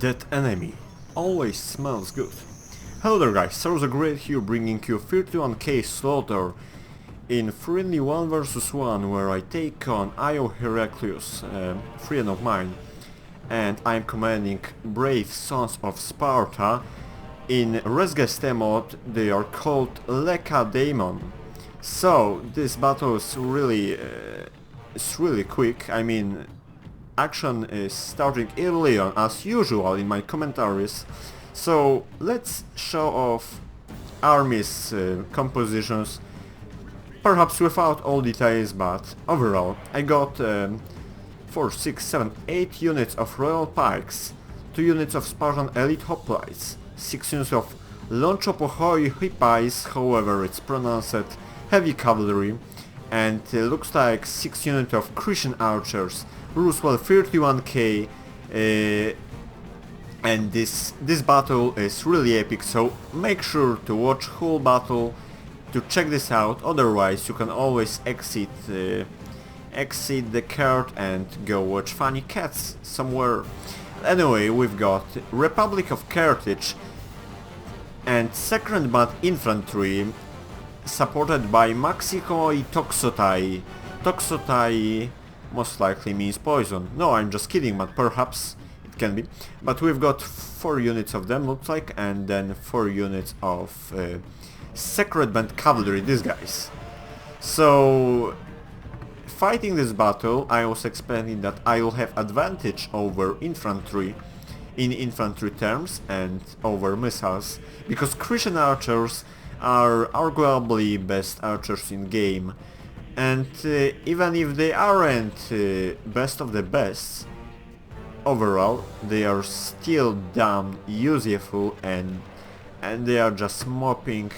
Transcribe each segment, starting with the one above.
That enemy always smells good. Hello there guys, Cyrus the Great here, bringing you 31k slaughter in friendly 1 vs 1, where I take on Io Heraclius, a friend of mine, and I'm commanding brave sons of Sparta. In Gestae mode they are called Leka Daemon. So this battle is really quick. I mean, action is starting early on as usual in my commentaries. So let's show off armies compositions, perhaps without all details, but overall I got 4, 6, 7, 8 units of Royal Pikes, 2 units of Spartan Elite Hoplites, 6 units of Lonchopohoi Hippies, however it's pronounced Heavy Cavalry, and looks like 6 units of Christian Archers, Roosevelt 31k, and this battle is really epic, so make sure to watch whole battle to check this out, otherwise you can always exit the card and go watch funny cats somewhere. Anyway, we've got Republic of Carthage and Second Band Infantry supported by Maxikoi Toxotai. Toxotai most likely means poison. No, I'm just kidding, but perhaps it can be. But we've got 4 units of them, looks like, and then 4 units of Secret Band Cavalry, these guys. So, fighting this battle, I was expecting that I will have advantage over infantry in infantry terms and over missiles, because Christian archers are arguably best archers in game, and even if they aren't best of the best, overall they are still damn useful, and they are just mopping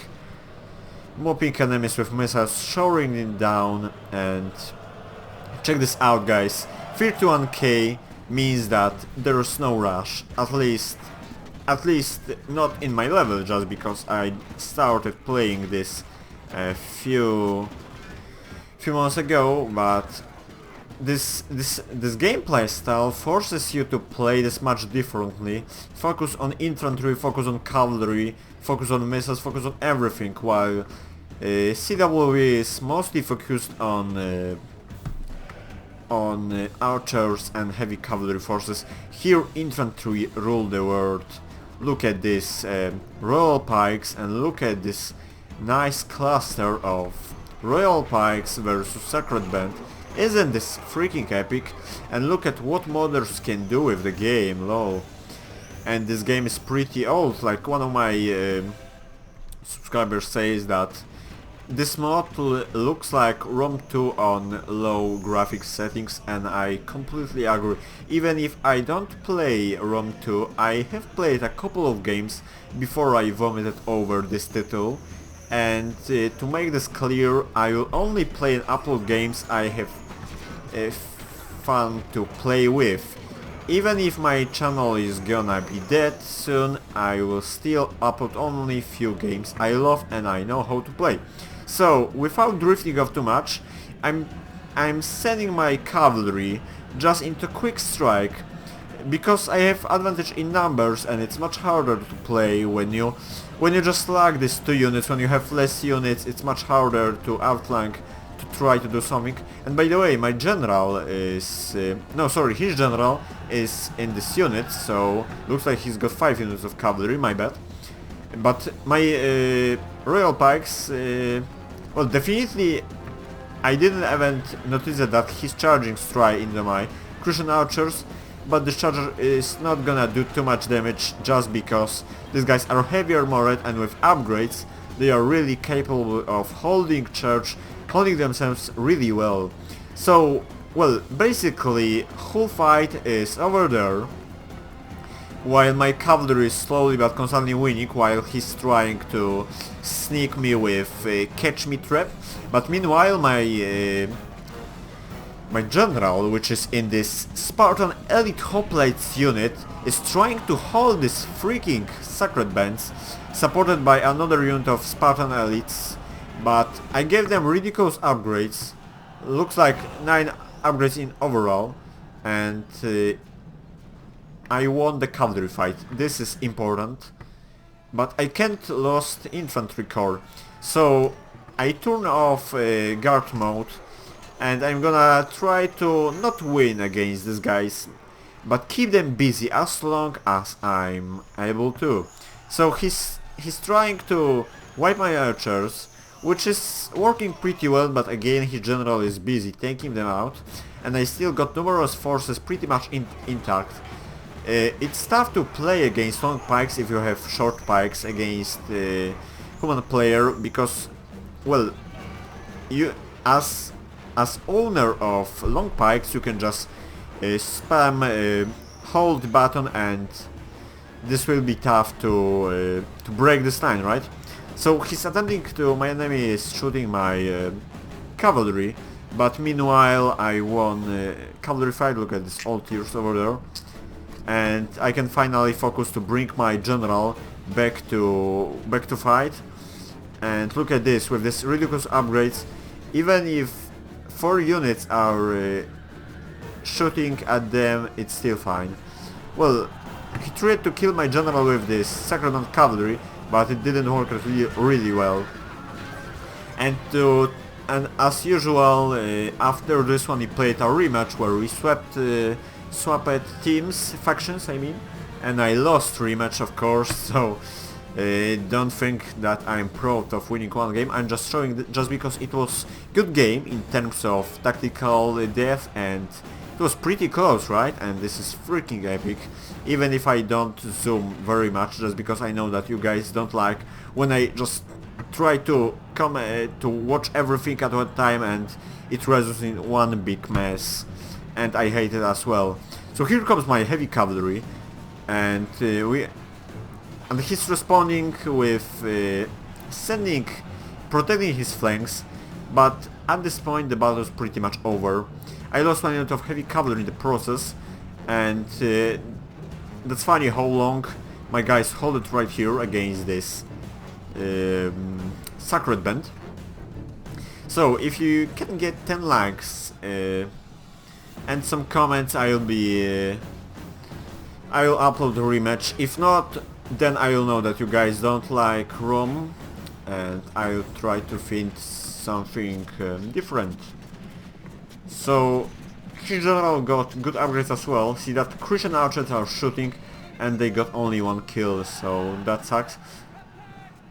enemies with missiles, showering them down. And check this out guys, 31k means that there's no rush, at least not in my level, just because I started playing this a few months ago, but this gameplay style forces you to play this much differently. Focus on infantry, focus on cavalry, focus on missiles, focus on everything, while CW is mostly focused on archers and heavy cavalry forces. Here infantry rule the world. Look at this Royal Pikes, and look at this nice cluster of Royal Pikes versus Sacred Band. Isn't this freaking epic? And look at what modders can do with the game, lol. And this game is pretty old, like one of my subscribers says that this mod looks like ROM 2 on low graphics settings, and I completely agree. Even if I don't play ROM 2, I have played a couple of games before I vomited over this title. And to make this clear, I will only play and upload games I have fun to play with. Even if my channel is gonna be dead soon, I will still upload only few games I love and I know how to play. So, without drifting off too much, I'm sending my cavalry just into quick strike, because I have advantage in numbers and it's much harder to play when you just lag these 2 units. When you have less units, it's much harder to outflank, to try to do something. And by the way, my general is... no, sorry, his general is in this unit, so looks like he's got 5 units of cavalry, my bad. But my Royal Pikes... well, definitely I didn't even notice that he's charging straight into my Christian archers, but the charger is not gonna do too much damage, just because these guys are heavy armored, and with upgrades they are really capable of holding charge, holding themselves really well. So, well, basically whole fight is over there, while my cavalry is slowly but constantly winning, while he's trying to sneak me with catch me trap. But meanwhile my general, which is in this Spartan Elite Hoplites unit, is trying to hold these freaking Sacred Bands, supported by another unit of Spartan Elites, but I gave them ridiculous upgrades. Looks like 9 upgrades in overall, and I won the cavalry fight. This is important. But I can't lost infantry corps. So I turn off guard mode and I'm gonna try to not win against these guys, but keep them busy as long as I'm able to. So he's trying to wipe my archers, which is working pretty well, but again his general is busy taking them out, and I still got numerous forces pretty much intact. It's tough to play against long pikes if you have short pikes against human player, because, well, you as owner of long pikes you can just spam hold button and this will be tough to break this line, right? So he's attempting to, my enemy is shooting my cavalry, but meanwhile I won cavalry fight. Look at this old tiers over there, and I can finally focus to bring my general back to fight. And look at this, with this ridiculous upgrades, even if 4 units are shooting at them, it's still fine. Well, he tried to kill my general with this Sacrament cavalry, but it didn't work really well. And as usual, after this one he played a rematch where we swapped teams, factions I mean, and I lost rematch of course, so don't think that I'm proud of winning one game. I'm just showing just because it was good game in terms of tactical depth, and it was pretty close, right? And this is freaking epic, even if I don't zoom very much, just because I know that you guys don't like when I just try to come to watch everything at one time and it results in one big mess, and I hate it as well. So here comes my heavy cavalry, and he's responding with protecting his flanks, but at this point the battle is pretty much over. I lost 1 unit of heavy cavalry in the process, and that's funny how long my guys hold it right here against this Sacred Band. So if you can get 10 likes and some comments, I'll upload the rematch. If not, then I will know that you guys don't like Rome, and I'll try to find something different. So his general got good upgrades as well. See that Christian archers are shooting and they got only 1 kill, so that sucks.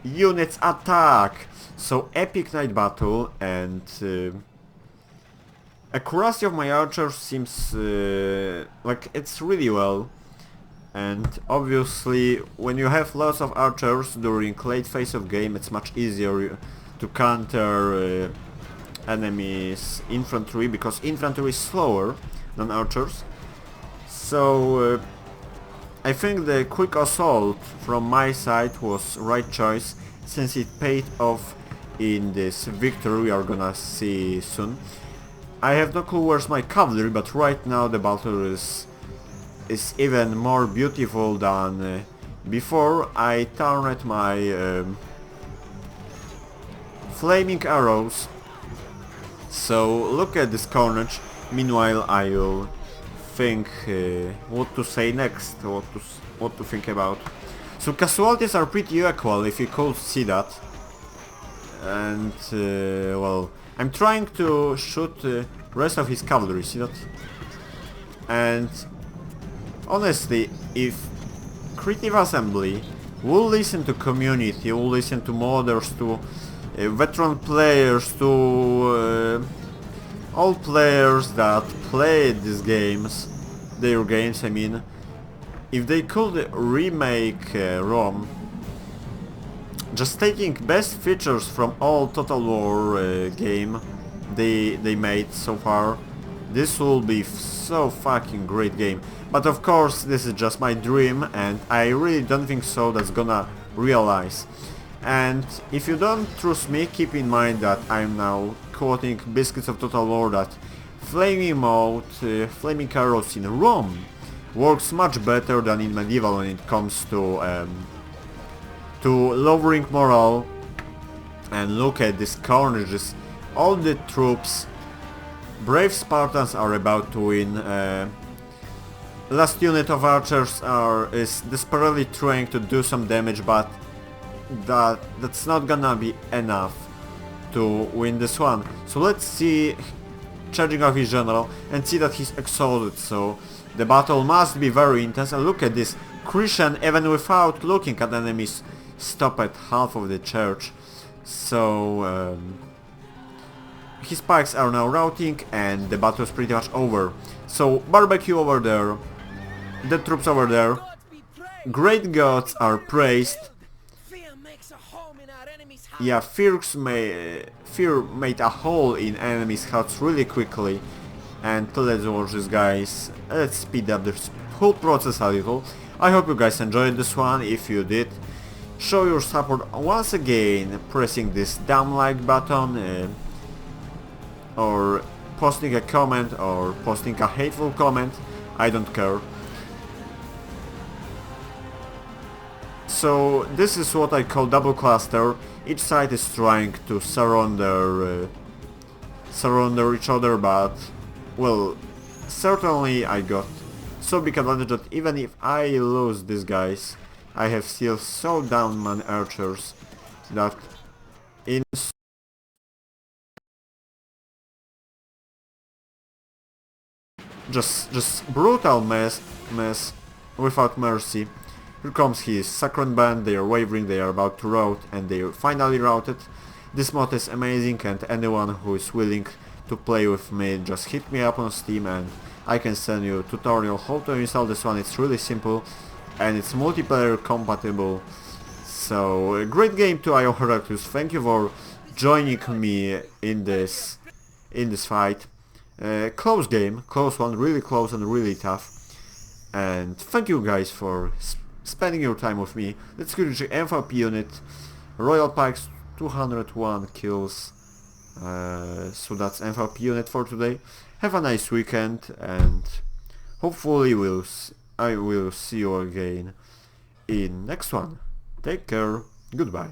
Units attack! So epic night battle, and accuracy of my archers seems like it's really well. And obviously when you have lots of archers during late phase of game, it's much easier to counter enemies' infantry, because infantry is slower than archers. So I think the quick assault from my side was right choice, since it paid off in this victory we are gonna see soon. I have no clue where's my cavalry, but right now the battle is even more beautiful than before. I turned my flaming arrows. So look at this carnage. Meanwhile I will think what to say next, what to think about. So casualties are pretty equal, if you could see that. And well, I'm trying to shoot the rest of his cavalry, see that? And honestly, if Creative Assembly will listen to community, will listen to modders, to veteran players, to all players that played these games, their games I mean, if they could remake ROM, just taking best features from all Total War game they made so far, this will be so fucking great game. But of course this is just my dream, and I really don't think so that's gonna realize. And if you don't trust me, keep in mind that I'm now quoting Biscuits of Total War, that flaming mode, flaming arrows in Rome works much better than in medieval when it comes to lowering morale. And look at this carnages, all the troops, brave Spartans are about to win. last unit of archers is desperately trying to do some damage, but that's not gonna be enough to win this one. So let's see, charging off his general, and see that he's exhausted, so the battle must be very intense. And look at this, Christian, even without looking at enemies, stop at half of the church. So his pikes are now routing and the battle is pretty much over. So barbecue over there, the troops over there, great gods are praised. Yeah, fear made a hole in enemies' hearts really quickly. And let's watch this, guys. Let's speed up this whole process a little. I hope you guys enjoyed this one. If you did, show your support once again, pressing this damn like button, or posting a comment, or posting a hateful comment. I don't care. So this is what I call double cluster. Each side is trying to surrender each other, but well, certainly I got so big advantage that even if I lose these guys, I have still so down many archers that in just brutal mess without mercy. Here comes his second band, they are wavering, they are about to rout, and they are finally routed. This mod is amazing, and anyone who is willing to play with me, just hit me up on Steam and I can send you a tutorial how to install this one. It's really simple and it's multiplayer compatible. So a great game to IO Heraclius. Thank you for joining me in this fight. Close game, close one, really close and really tough. And thank you guys for spending your time with me. Let's go to MVP unit. Royal Pikes, 201 kills. So that's MVP unit for today. Have a nice weekend and hopefully I will see you again in next one. Take care. Goodbye.